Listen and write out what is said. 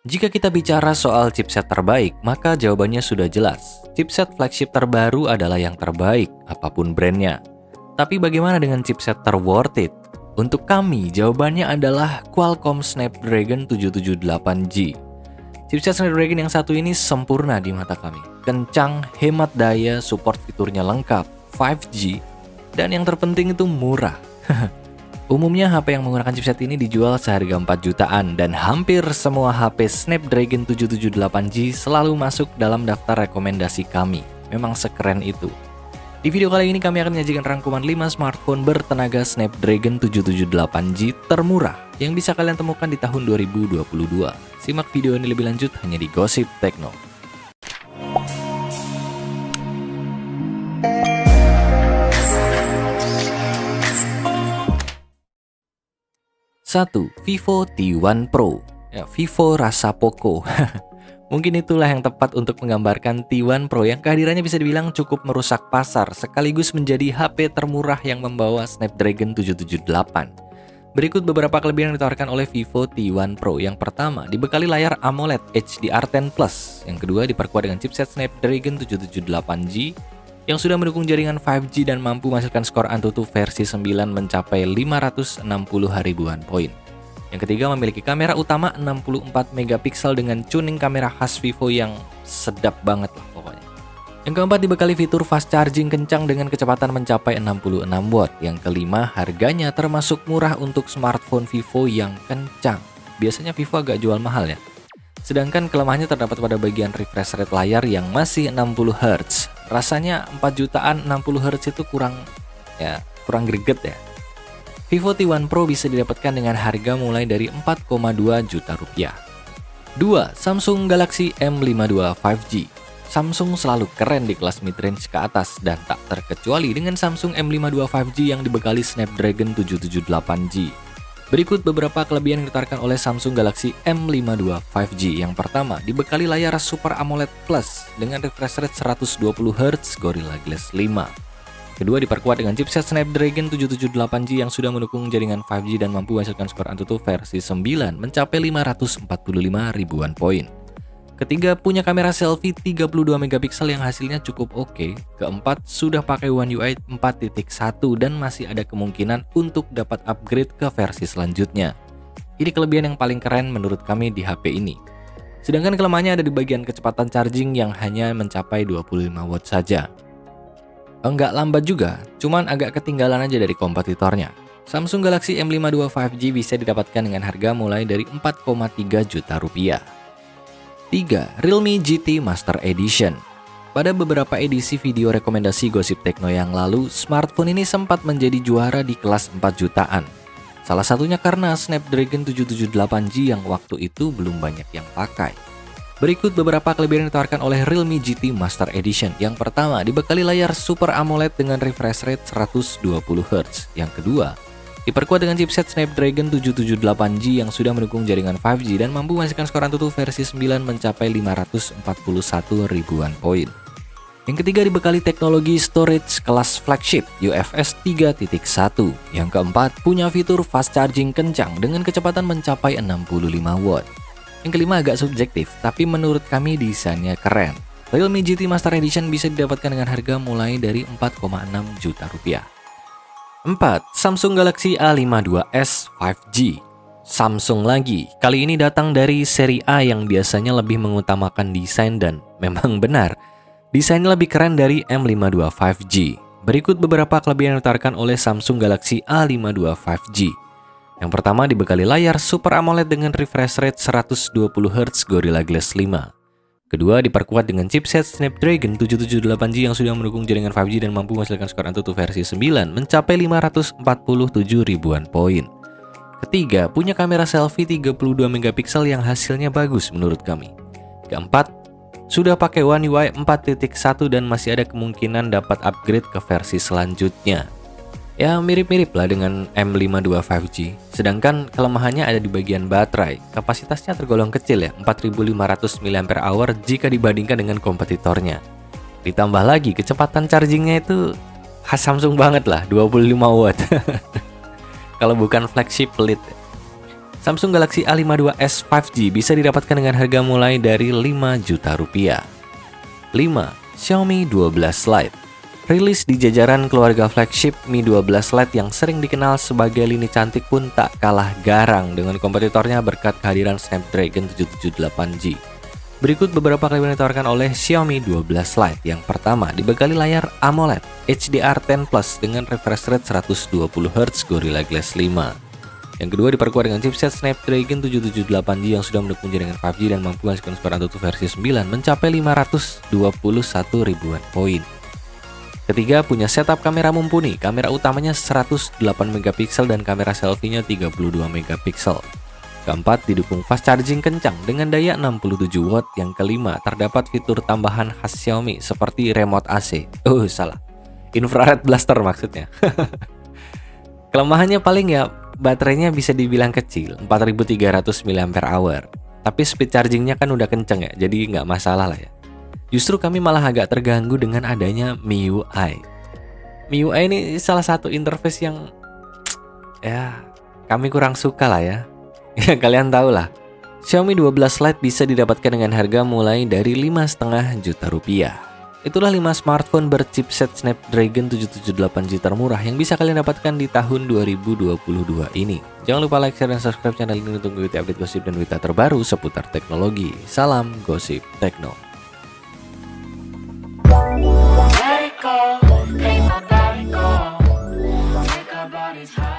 Jika kita bicara soal chipset terbaik, maka jawabannya sudah jelas. Chipset flagship terbaru adalah yang terbaik, apapun brandnya. Tapi bagaimana dengan chipset terworth it? Untuk kami, jawabannya adalah Qualcomm Snapdragon 778G. Chipset Snapdragon yang satu ini sempurna di mata kami. Kencang, hemat daya, support fiturnya lengkap, 5G, dan yang terpenting itu murah. Umumnya HP yang menggunakan chipset ini dijual seharga 4 jutaan dan hampir semua HP Snapdragon 778G selalu masuk dalam daftar rekomendasi kami. Memang sekeren itu. Di video kali ini kami akan menyajikan rangkuman 5 smartphone bertenaga Snapdragon 778G termurah yang bisa kalian temukan di tahun 2022. Simak video ini lebih lanjut hanya di Gossip Tekno. 1. Vivo T1 Pro. Vivo rasa Poco. Mungkin itulah yang tepat untuk menggambarkan T1 Pro yang kehadirannya bisa dibilang cukup merusak pasar sekaligus menjadi HP termurah yang membawa Snapdragon 778. Berikut beberapa kelebihan yang ditawarkan oleh Vivo T1 Pro. Yang pertama, dibekali layar AMOLED HDR10+. Yang kedua, diperkuat dengan chipset Snapdragon 778G yang sudah mendukung jaringan 5G dan mampu menghasilkan skor AnTuTu versi 9 mencapai 560 ribuan poin. Yang ketiga, memiliki kamera utama 64 megapiksel dengan tuning kamera khas Vivo yang sedap banget lah pokoknya. Yang keempat, dibekali fitur fast charging kencang dengan kecepatan mencapai 66 watt. Yang kelima, harganya termasuk murah untuk smartphone Vivo yang kencang. Biasanya Vivo agak jual mahal ya. Sedangkan kelemahannya terdapat pada bagian refresh rate layar yang masih 60 Hz. Rasanya 4 jutaan 60 Hz itu kurang greget ya. Vivo T1 Pro bisa didapatkan dengan harga mulai dari 4,2 juta rupiah. 2. Samsung Galaxy M52 5G. Samsung selalu keren di kelas mid-range ke atas dan tak terkecuali dengan Samsung M52 5G yang dibekali Snapdragon 778G. Berikut beberapa kelebihan yang ditawarkan oleh Samsung Galaxy M52 5G. Yang pertama, dibekali layar Super AMOLED Plus dengan refresh rate 120 Hz Gorilla Glass 5. Kedua, diperkuat dengan chipset Snapdragon 778G yang sudah mendukung jaringan 5G dan mampu menghasilkan skor AnTuTu versi 9 mencapai 545 ribuan poin. Ketiga, punya kamera selfie 32 megapiksel yang hasilnya cukup oke. Keempat, sudah pakai One UI 4.1 dan masih ada kemungkinan untuk dapat upgrade ke versi selanjutnya. Ini kelebihan yang paling keren menurut kami di HP ini. Sedangkan kelemahannya ada di bagian kecepatan charging yang hanya mencapai 25 watt saja. Enggak lambat juga, cuman agak ketinggalan aja dari kompetitornya. Samsung Galaxy M52 5G bisa didapatkan dengan harga mulai dari 4,3 juta rupiah. 3. Realme GT Master Edition. Pada beberapa edisi video rekomendasi Gossip Tekno yang lalu, smartphone ini sempat menjadi juara di kelas 4 jutaan. Salah satunya karena Snapdragon 778G yang waktu itu belum banyak yang pakai. Berikut beberapa kelebihan yang ditawarkan oleh Realme GT Master Edition. Yang pertama, dibekali layar Super AMOLED dengan refresh rate 120 Hz. Yang kedua, diperkuat dengan chipset Snapdragon 778G yang sudah mendukung jaringan 5G dan mampu menghasilkan skor AnTuTu versi 9 mencapai 541 ribuan poin. Yang ketiga, dibekali teknologi storage kelas flagship UFS 3.1. Yang keempat, punya fitur fast charging kencang dengan kecepatan mencapai 65 watt. Yang kelima agak subjektif, tapi menurut kami desainnya keren. Realme GT Master Edition bisa didapatkan dengan harga mulai dari 4,6 juta rupiah. 4. Samsung Galaxy A52s 5G. Samsung lagi, kali ini datang dari seri A yang biasanya lebih mengutamakan desain dan memang benar, desainnya lebih keren dari M52 5G. Berikut beberapa kelebihan yang ditawarkan oleh Samsung Galaxy A52 5G. Yang pertama, dibekali layar Super AMOLED dengan refresh rate 120 Hz Gorilla Glass 5. Kedua, diperkuat dengan chipset Snapdragon 778G yang sudah mendukung jaringan 5G dan mampu menghasilkan skor AnTuTu versi 9 mencapai 547 ribuan poin. Ketiga, punya kamera selfie 32 megapiksel yang hasilnya bagus menurut kami. Keempat, sudah pakai One UI 4.1 dan masih ada kemungkinan dapat upgrade ke versi selanjutnya. Ya, mirip-mirip lah dengan M52 5G. Sedangkan kelemahannya ada di bagian baterai. Kapasitasnya tergolong kecil ya, 4500 mAh jika dibandingkan dengan kompetitornya. Ditambah lagi kecepatan chargingnya itu khas Samsung banget lah, 25 watt. Kalau bukan flagship pelit. Samsung Galaxy A52s 5G bisa didapatkan dengan harga mulai dari 5 juta rupiah. 5. Xiaomi 12 Lite. Rilis di jajaran keluarga flagship Mi 12 Lite yang sering dikenal sebagai lini cantik pun tak kalah garang dengan kompetitornya berkat kehadiran Snapdragon 778G. Berikut beberapa kelebihan yang ditawarkan oleh Xiaomi 12 Lite. Yang pertama, dibekali layar AMOLED HDR10+ dengan refresh rate 120Hz Gorilla Glass 5. Yang kedua, diperkuat dengan chipset Snapdragon 778G yang sudah mendukung jaringan 5G dan mampu menghasilkan skor AnTuTu versi 9 mencapai 521 ribuan poin. Ketiga, punya setup kamera mumpuni. Kamera utamanya 108 megapiksel dan kamera selfie-nya 32 megapiksel. Keempat, didukung fast charging kencang dengan daya 67 watt. Yang kelima, terdapat fitur tambahan khas Xiaomi seperti remote AC. Salah. Infrared blaster maksudnya. Kelemahannya paling ya baterainya bisa dibilang kecil, 4300 mAh. Tapi speed chargingnya kan udah kenceng ya, jadi nggak masalah lah ya. Justru kami malah agak terganggu dengan adanya MIUI. MIUI ini salah satu interface yang ya kami kurang suka lah ya. Ya kalian tahu lah. Xiaomi 12 Lite bisa didapatkan dengan harga mulai dari 5,5 juta rupiah. Itulah 5 smartphone berchipset Snapdragon 778G termurah yang bisa kalian dapatkan di tahun 2022 ini. Jangan lupa like, share, dan subscribe channel ini untuk mengikuti update gosip dan berita terbaru seputar teknologi. Salam Gosip Tekno. Let it go, make my body go. Make our bodies high.